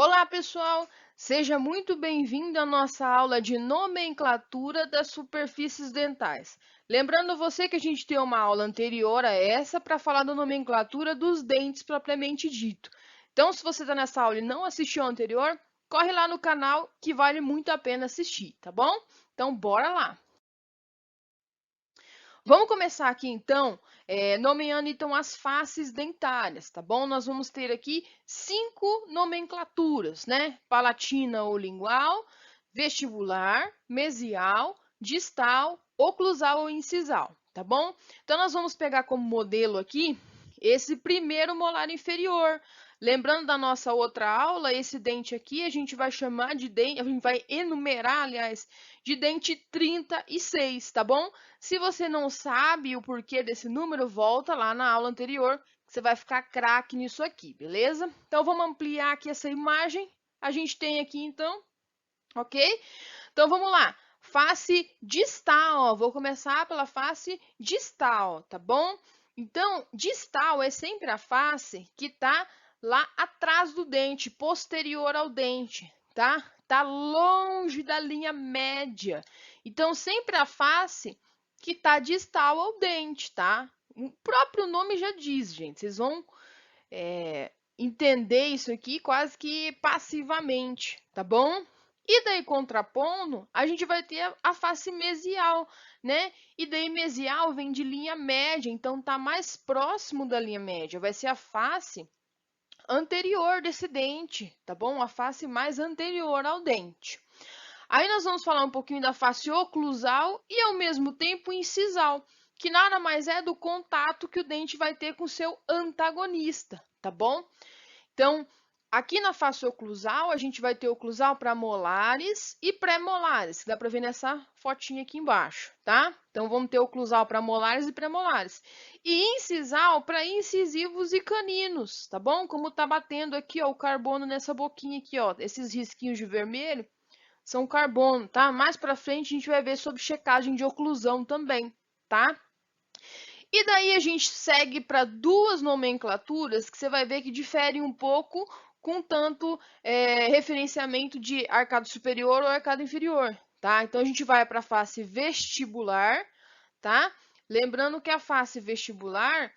Olá, pessoal! Seja muito bem-vindo à nossa aula de nomenclatura das superfícies dentais. Lembrando você que a gente tem uma aula anterior a essa para falar da nomenclatura dos dentes propriamente dito. Então, se você está nessa aula e não assistiu a anterior, corre lá no canal que vale muito a pena assistir, tá bom? Então, bora lá! Vamos começar aqui, então, nomeando então as faces dentárias, tá bom? Nós vamos ter aqui 5 nomenclaturas, né? Palatina ou lingual, vestibular, mesial, distal, oclusal ou incisal, tá bom? Então, nós vamos pegar como modelo aqui esse primeiro molar inferior. Lembrando da nossa outra aula, esse dente aqui a gente vai chamar de dente, a gente vai enumerar, aliás, de dente 36, tá bom? Se você não sabe o porquê desse número, volta lá na aula anterior, que você vai ficar craque nisso aqui, beleza? Então, vamos ampliar aqui essa imagem. A gente tem aqui, então, ok? Então, vamos lá. Face distal, ó. Vou começar pela face distal, tá bom? Então, distal é sempre a face que está lá atrás do dente, posterior ao dente, tá? Tá longe da linha média. Então, sempre a face que está distal ao dente, tá? O próprio nome já diz, gente. Vocês vão entender isso aqui quase que passivamente, tá bom? E daí, contrapondo, a gente vai ter a face mesial, né? E daí, mesial vem de linha média, então tá mais próximo da linha média. Vai ser a face anterior desse dente, tá bom? A face mais anterior ao dente. Aí nós vamos falar um pouquinho da face oclusal e, ao mesmo tempo, incisal, que nada mais é do contato que o dente vai ter com seu antagonista, tá bom? Então, aqui na face oclusal, a gente vai ter oclusal para molares e pré-molares, que dá para ver nessa fotinha aqui embaixo, tá? Então, vamos ter oclusal para molares e pré-molares. E incisal para incisivos e caninos, tá bom? Como tá batendo aqui, ó, o carbono nessa boquinha aqui, ó, esses risquinhos de vermelho são carbono, tá? Mais para frente a gente vai ver sobre checagem de oclusão também, tá? E daí a gente segue para duas nomenclaturas que você vai ver que diferem um pouco com tanto referenciamento de arcado superior ou arcado inferior, tá? Então a gente vai para a face vestibular, tá? Lembrando que a face vestibular,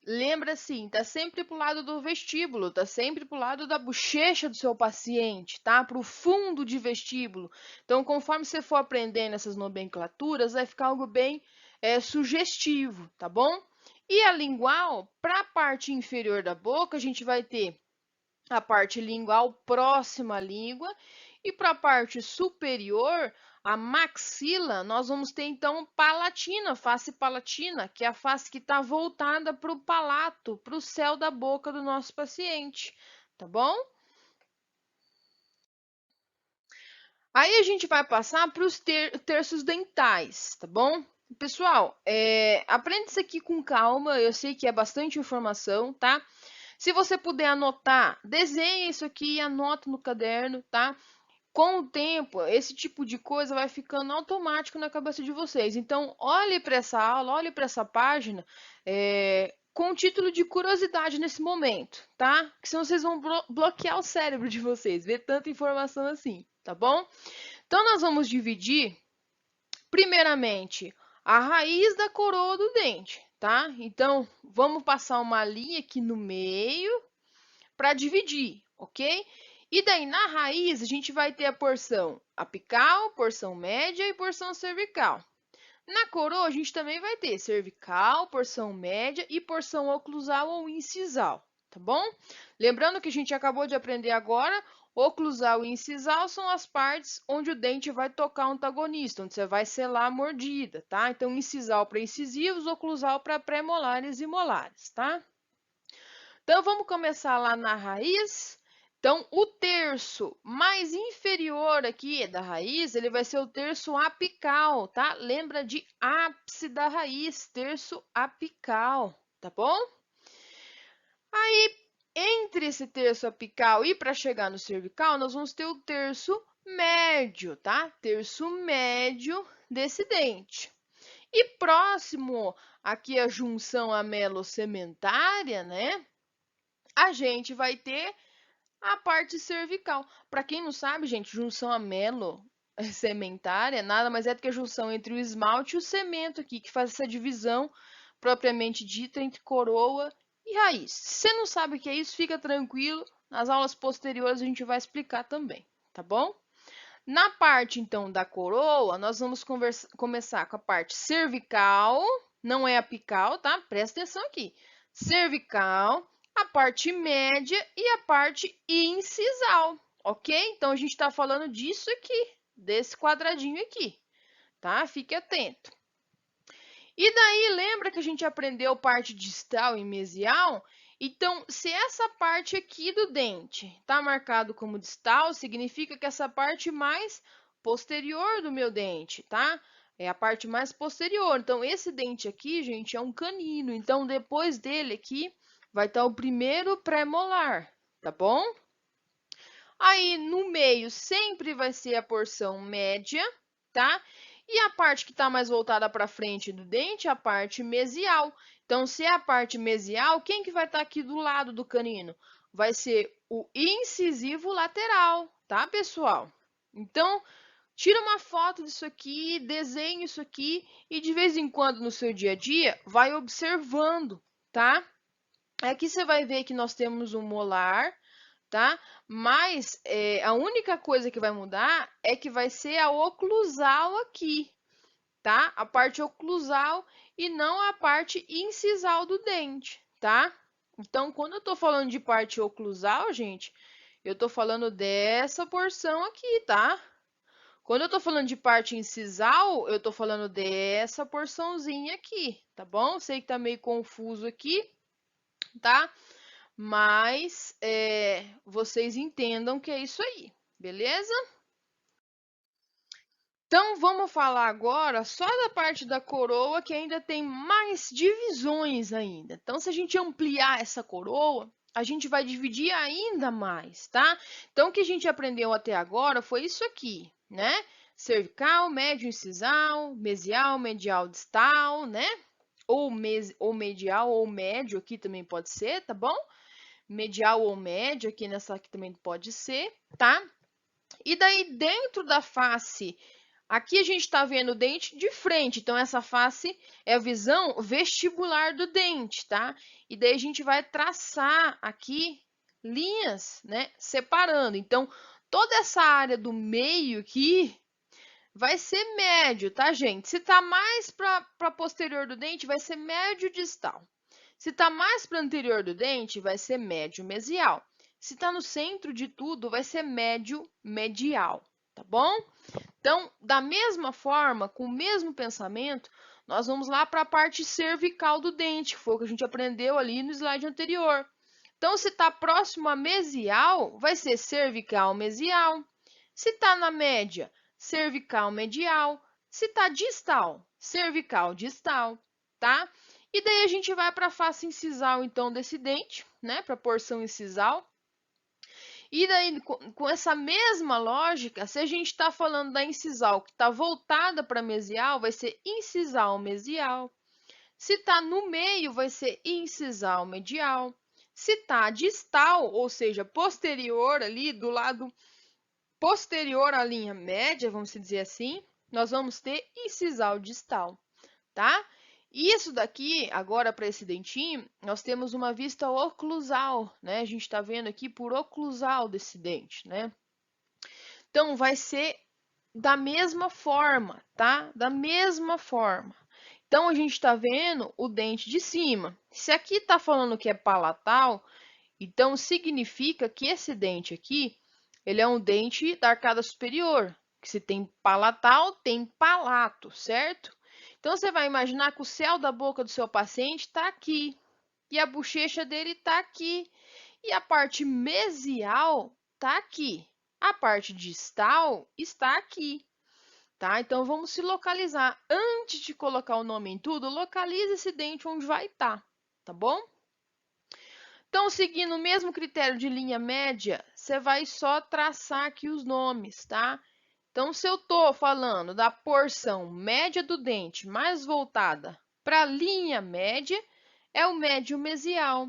lembra assim, tá sempre para o lado do vestíbulo, tá sempre para o lado da bochecha do seu paciente, tá? Para o fundo de vestíbulo. Então, conforme você for aprendendo essas nomenclaturas, vai ficar algo bem sugestivo, tá bom? E a lingual, para a parte inferior da boca, a gente vai ter a parte lingual próxima à língua, e para a parte superior, a maxila, nós vamos ter então palatina, face palatina, que é a face que está voltada para o palato, para o céu da boca do nosso paciente, tá bom? Aí a gente vai passar para os terços dentais, tá bom? Pessoal, aprende isso aqui com calma, eu sei que é bastante informação, tá? Se você puder anotar, desenhe isso aqui e anota no caderno, tá? Com o tempo, esse tipo de coisa vai ficando automático na cabeça de vocês. Então, olhe para essa aula, olhe para essa página com o título de curiosidade nesse momento, tá? Que senão vocês vão bloquear o cérebro de vocês, ver tanta informação assim, tá bom? Então, nós vamos dividir, primeiramente, a raiz da coroa do dente, tá? Então, vamos passar uma linha aqui no meio para dividir, ok? E daí, na raiz, a gente vai ter a porção apical, porção média e porção cervical. Na coroa, a gente também vai ter cervical, porção média e porção oclusal ou incisal, tá bom? Lembrando que a gente acabou de aprender agora, oclusal e incisal são as partes onde o dente vai tocar o antagonista, onde você vai selar a mordida, tá? Então, incisal para incisivos, oclusal para pré-molares e molares, tá? Então, vamos começar lá na raiz. Então, o terço mais inferior aqui da raiz, ele vai ser o terço apical, tá? Lembra de ápice da raiz, terço apical, tá bom? Aí, entre esse terço apical e para chegar no cervical, nós vamos ter o terço médio, tá? Terço médio desse dente. E próximo aqui a junção amelocementária, né? A gente vai ter a parte cervical. Para quem não sabe, gente, junção amelo-sementária nada mais é do que a junção entre o esmalte e o cemento aqui, que faz essa divisão propriamente dita entre coroa e raiz. Se você não sabe o que é isso, fica tranquilo. Nas aulas posteriores a gente vai explicar também, tá bom? Na parte, então, da coroa, nós vamos começar com a parte cervical, não é apical, tá? Presta atenção aqui. Cervical, a parte média e a parte incisal, ok? Então, a gente está falando disso aqui, desse quadradinho aqui, tá? Fique atento. E daí, lembra que a gente aprendeu parte distal e mesial? Então, se essa parte aqui do dente está marcado como distal, significa que essa parte mais posterior do meu dente, tá? É a parte mais posterior. Então, esse dente aqui, gente, é um canino. Então, depois dele aqui, vai estar o primeiro pré-molar, tá bom? Aí, no meio, sempre vai ser a porção média, tá? E a parte que está mais voltada para frente do dente é a parte mesial. Então, se é a parte mesial, quem que vai estar aqui do lado do canino? Vai ser o incisivo lateral, tá, pessoal? Então, tira uma foto disso aqui, desenhe isso aqui e de vez em quando no seu dia a dia, vai observando, tá? Aqui você vai ver que nós temos um molar, tá? Mas a única coisa que vai mudar é que vai ser a oclusal aqui, tá? A parte oclusal e não a parte incisal do dente, tá? Então, quando eu tô falando de parte oclusal, gente, eu tô falando dessa porção aqui, tá? Quando eu tô falando de parte incisal, eu tô falando dessa porçãozinha aqui, tá bom? Sei que tá meio confuso aqui, tá? Mas vocês entendam que é isso aí, beleza? Então, vamos falar agora só da parte da coroa, que ainda tem mais divisões ainda. Então, se a gente ampliar essa coroa, a gente vai dividir ainda mais, tá? Então, o que a gente aprendeu até agora foi isso aqui, né? Cervical, médio incisal, mesial, medial distal, né? Ou medial ou médio aqui também pode ser, tá bom? Medial ou médio, aqui nessa aqui também pode ser, tá? E daí, dentro da face, aqui a gente está vendo o dente de frente, então essa face é a visão vestibular do dente, tá? E daí a gente vai traçar aqui linhas, né, separando. Então, toda essa área do meio aqui vai ser médio, tá, gente? Se tá mais para posterior do dente, vai ser médio distal. Se está mais para o anterior do dente, vai ser médio mesial. Se está no centro de tudo, vai ser médio medial, tá bom? Então, da mesma forma, com o mesmo pensamento, nós vamos lá para a parte cervical do dente, que foi o que a gente aprendeu ali no slide anterior. Então, se está próximo a mesial, vai ser cervical mesial. Se está na média, cervical medial. Se está distal, cervical distal, tá? E daí a gente vai para a face incisal, então, desse dente, né? Para a porção incisal. E daí, com essa mesma lógica, se a gente está falando da incisal que está voltada para mesial, vai ser incisal mesial. Se está no meio, vai ser incisal medial. Se está distal, ou seja, posterior ali, do lado posterior à linha média, vamos dizer assim, nós vamos ter incisal distal, tá? Isso daqui, agora para esse dentinho, nós temos uma vista oclusal, né? A gente está vendo aqui por oclusal desse dente, né? Então, vai ser da mesma forma, tá? Da mesma forma. Então, a gente está vendo o dente de cima. Se aqui está falando que é palatal, então significa que esse dente aqui, ele é um dente da arcada superior. Que se tem palatal, tem palato, certo? Então, você vai imaginar que o céu da boca do seu paciente está aqui. E a bochecha dele está aqui. E a parte mesial está aqui. A parte distal está aqui. Tá? Então, vamos se localizar. Antes de colocar o nome em tudo, localize esse dente onde vai estar. Tá bom? Então, seguindo o mesmo critério de linha média, você vai só traçar aqui os nomes, tá? Então, se eu estou falando da porção média do dente mais voltada para a linha média, é o médio mesial.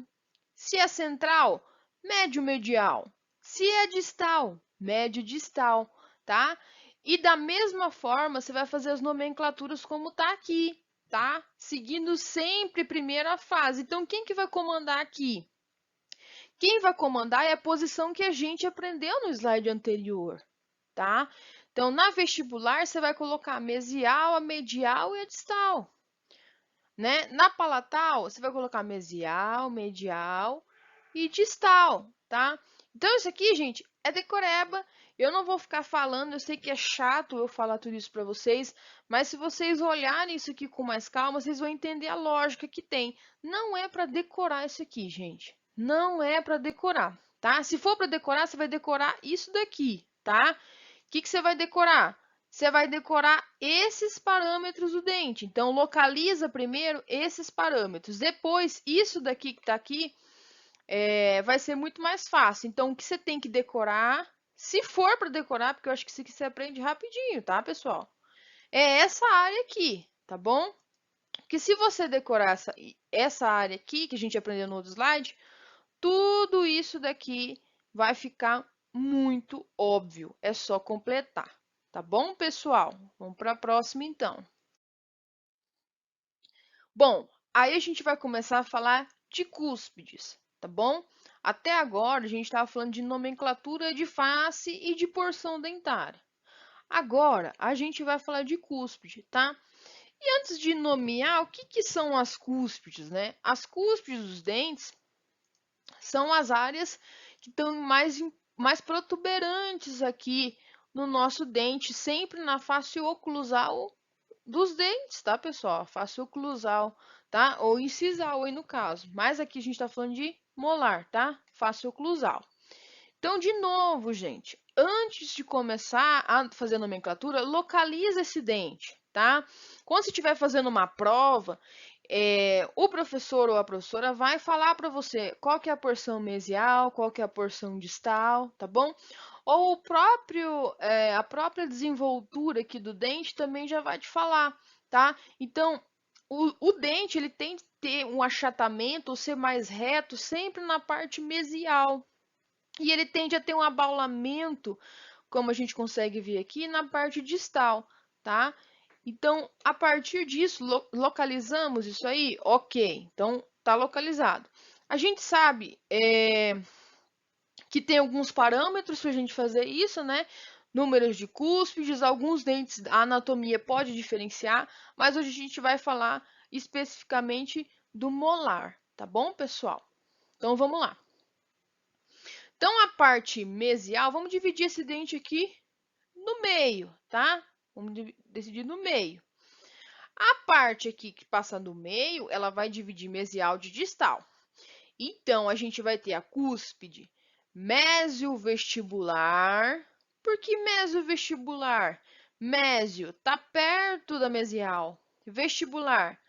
Se é central, médio medial. Se é distal, médio distal, tá? E da mesma forma, você vai fazer as nomenclaturas como tá aqui, tá? Seguindo sempre primeiro a fase. Então, quem que vai comandar aqui? Quem vai comandar é a posição que a gente aprendeu no slide anterior, tá? Então, na vestibular, você vai colocar a mesial, a medial e a distal, né? Na palatal, você vai colocar mesial, medial e distal, tá? Então, isso aqui, gente, é decoreba. Eu não vou ficar falando, eu sei que é chato eu falar tudo isso para vocês, mas se vocês olharem isso aqui com mais calma, vocês vão entender a lógica que tem. Não é para decorar isso aqui, gente. Não é para decorar, tá? Se for para decorar, você vai decorar isso daqui, tá? O que que você vai decorar? Você vai decorar esses parâmetros do dente. Então, localiza primeiro esses parâmetros. Depois, isso daqui que está aqui, vai ser muito mais fácil. Então, o que você tem que decorar, se for para decorar, porque eu acho que isso aqui você aprende rapidinho, tá, pessoal? É essa área aqui, tá bom? Porque se você decorar essa área aqui, que a gente aprendeu no outro slide, tudo isso daqui vai ficar muito óbvio. É só completar. Tá bom, pessoal? Vamos para a próxima, então. Bom, aí a gente vai começar a falar de cúspides, tá bom? Até agora a gente estava falando de nomenclatura de face e de porção dentária. Agora a gente vai falar de cúspide, tá? E antes de nomear, o que que são as cúspides, né? As cúspides dos dentes são as áreas que estão mais protuberantes aqui no nosso dente, sempre na face oclusal dos dentes, tá, pessoal? Face oclusal, tá? Ou incisal aí no caso. Mas aqui a gente está falando de molar, tá? Face oclusal. Então, de novo, gente, antes de começar a fazer a nomenclatura, localiza esse dente, tá? Quando você estiver fazendo uma prova, o professor ou a professora vai falar para você qual que é a porção mesial, qual que é a porção distal, tá bom? Ou a própria desenvoltura aqui do dente também já vai te falar, tá? Então, o dente ele tem que ter um achatamento ou ser mais reto sempre na parte mesial. E ele tende a ter um abaulamento, como a gente consegue ver aqui, na parte distal, tá? Então, a partir disso, localizamos isso aí? Ok, então tá localizado. A gente sabe que tem alguns parâmetros para a gente fazer isso, né? Números de cúspides, alguns dentes, a anatomia pode diferenciar, mas hoje a gente vai falar especificamente do molar, tá bom, pessoal? Então, vamos lá. Então, a parte mesial, vamos dividir esse dente aqui no meio, tá? Vamos decidir no meio. A parte aqui que passa no meio, ela vai dividir mesial de distal. Então, a gente vai ter a cúspide mesiovestibular. Por que mesiovestibular? Mésio está perto da mesial. Vestibular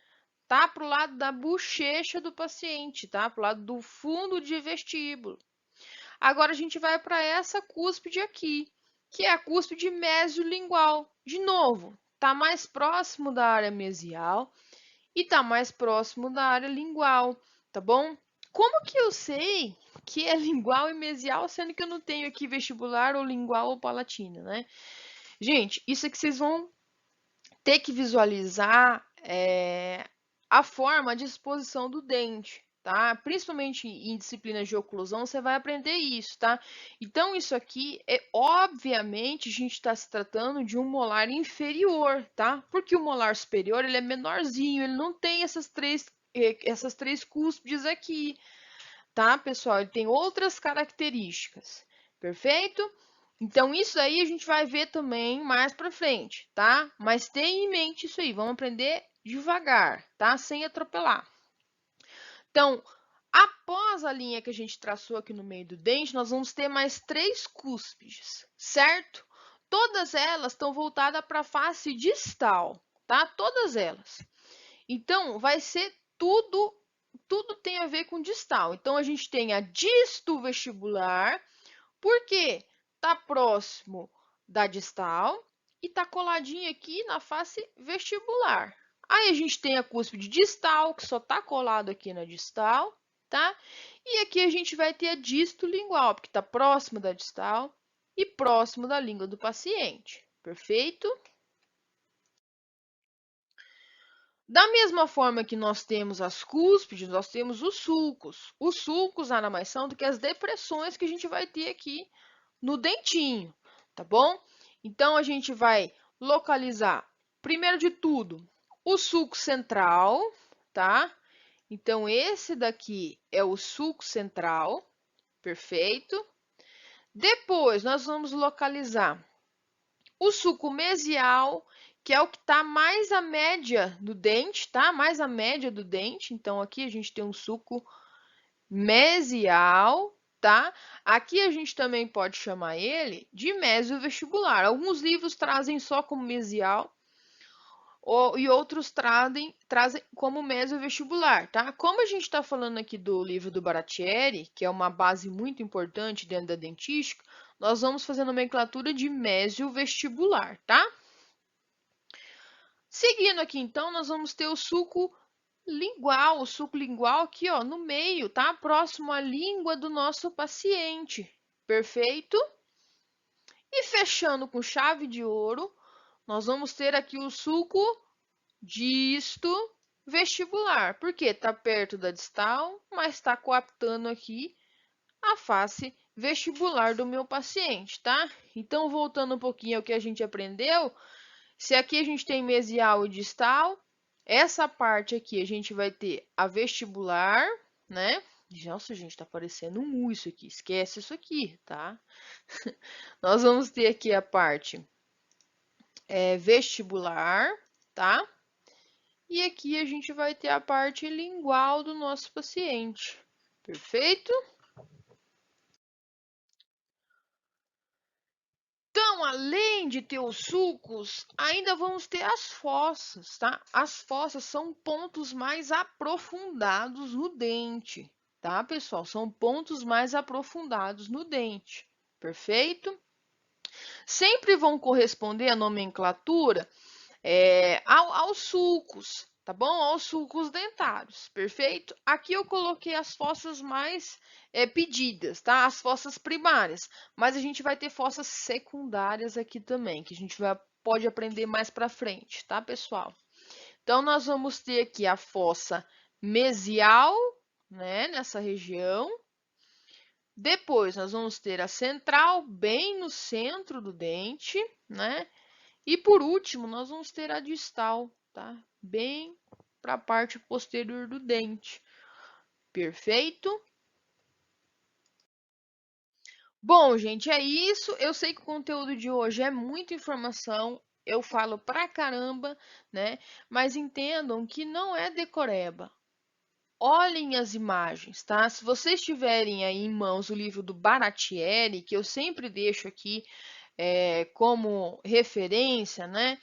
tá para o lado da bochecha do paciente, tá? Para o lado do fundo de vestíbulo. Agora a gente vai para essa cúspide aqui, que é a cúspide mesiolingual. De novo, está mais próximo da área mesial e está mais próximo da área lingual, tá bom? Como que eu sei que é lingual e mesial, sendo que eu não tenho aqui vestibular ou lingual ou palatina, né? Gente, isso é que vocês vão ter que visualizar a forma de exposição do dente, tá? Principalmente em disciplinas de oclusão, você vai aprender isso, tá? Então, isso aqui obviamente, a gente está se tratando de um molar inferior, tá? Porque o molar superior, ele é menorzinho, ele não tem essas três cúspides aqui, tá, pessoal? Ele tem outras características, perfeito? Então, isso aí a gente vai ver também mais para frente, tá? Mas tenha em mente isso aí, vamos aprender devagar, tá? Sem atropelar. Então, após a linha que a gente traçou aqui no meio do dente, nós vamos ter mais três cúspides, certo? Todas elas estão voltadas para a face distal, tá? Todas elas. Então, vai ser tudo tem a ver com distal. Então, a gente tem a disto-vestibular, porque está próximo da distal e está coladinho aqui na face vestibular. Aí a gente tem a cúspide distal, que só está colado aqui na distal, tá? E aqui a gente vai ter a distolingual, porque está próximo da distal e próximo da língua do paciente. Perfeito? Da mesma forma que nós temos as cúspides, nós temos os sulcos. Os sulcos nada mais são do que as depressões que a gente vai ter aqui no dentinho, tá bom? Então, a gente vai localizar, primeiro de tudo, o sulco central, tá? Então, esse daqui é o sulco central, perfeito? Depois, nós vamos localizar o sulco mesial, que é o que está mais à média do dente, tá? Mais à média do dente. Então, aqui a gente tem um sulco mesial, tá? Aqui a gente também pode chamar ele de mesiovestibular. Alguns livros trazem só como mesial e outros trazem como mesiovestibular, tá? Como a gente está falando aqui do livro do Baratieri, que é uma base muito importante dentro da dentística, nós vamos fazer a nomenclatura de mesiovestibular, tá? Seguindo aqui, então, nós vamos ter o sulco lingual aqui, ó, no meio, tá? Próximo à língua do nosso paciente. Perfeito? E fechando com chave de ouro, nós vamos ter aqui o sulco disto vestibular, porque está perto da distal, mas está coaptando aqui a face vestibular do meu paciente, tá? Então, voltando um pouquinho ao que a gente aprendeu, se aqui a gente tem mesial e distal, essa parte aqui a gente vai ter a vestibular, né? Nossa, gente, tá parecendo um U isso aqui. Esquece isso aqui, tá? Nós vamos ter aqui a parte vestibular, tá? E aqui a gente vai ter a parte lingual do nosso paciente. Perfeito? Então, além de ter os sulcos, ainda vamos ter as fossas, tá? As fossas são pontos mais aprofundados no dente, tá, pessoal? São pontos mais aprofundados no dente, perfeito? Sempre vão corresponder a nomenclatura aos sulcos, tá bom? Aos sulcos dentários, perfeito? Aqui eu coloquei as fossas mais pedidas, tá? As fossas primárias, mas a gente vai ter fossas secundárias aqui também, que a gente pode aprender mais para frente, tá, pessoal? Então, nós vamos ter aqui a fossa mesial, né, nessa região. Depois, nós vamos ter a central, bem no centro do dente, né? E por último, nós vamos ter a distal, tá? Bem para a parte posterior do dente. Perfeito? Bom, gente, é isso. Eu sei que o conteúdo de hoje é muita informação. Eu falo pra caramba, né? Mas entendam que não é decoreba. Olhem as imagens, tá? Se vocês tiverem aí em mãos o livro do Baratieri, que eu sempre deixo aqui como referência, né?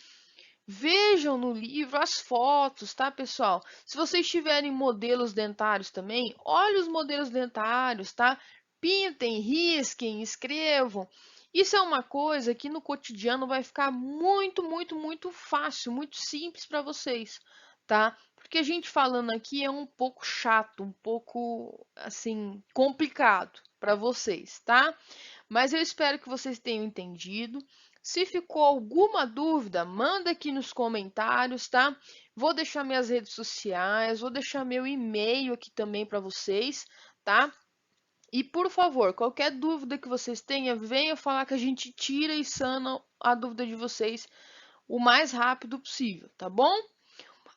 Vejam no livro as fotos, tá, pessoal? Se vocês tiverem modelos dentários também, olhem os modelos dentários, tá? Pintem, risquem, escrevam. Isso é uma coisa que no cotidiano vai ficar muito, muito, muito fácil, muito simples para vocês, tá? Porque a gente falando aqui é um pouco chato, um pouco, assim, complicado para vocês, tá? Mas eu espero que vocês tenham entendido. Se ficou alguma dúvida, manda aqui nos comentários, tá? Vou deixar minhas redes sociais, vou deixar meu e-mail aqui também para vocês, tá? E por favor, qualquer dúvida que vocês tenham, venha falar que a gente tira e sana a dúvida de vocês o mais rápido possível, tá bom?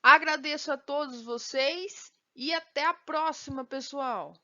Agradeço a todos vocês e até a próxima, pessoal!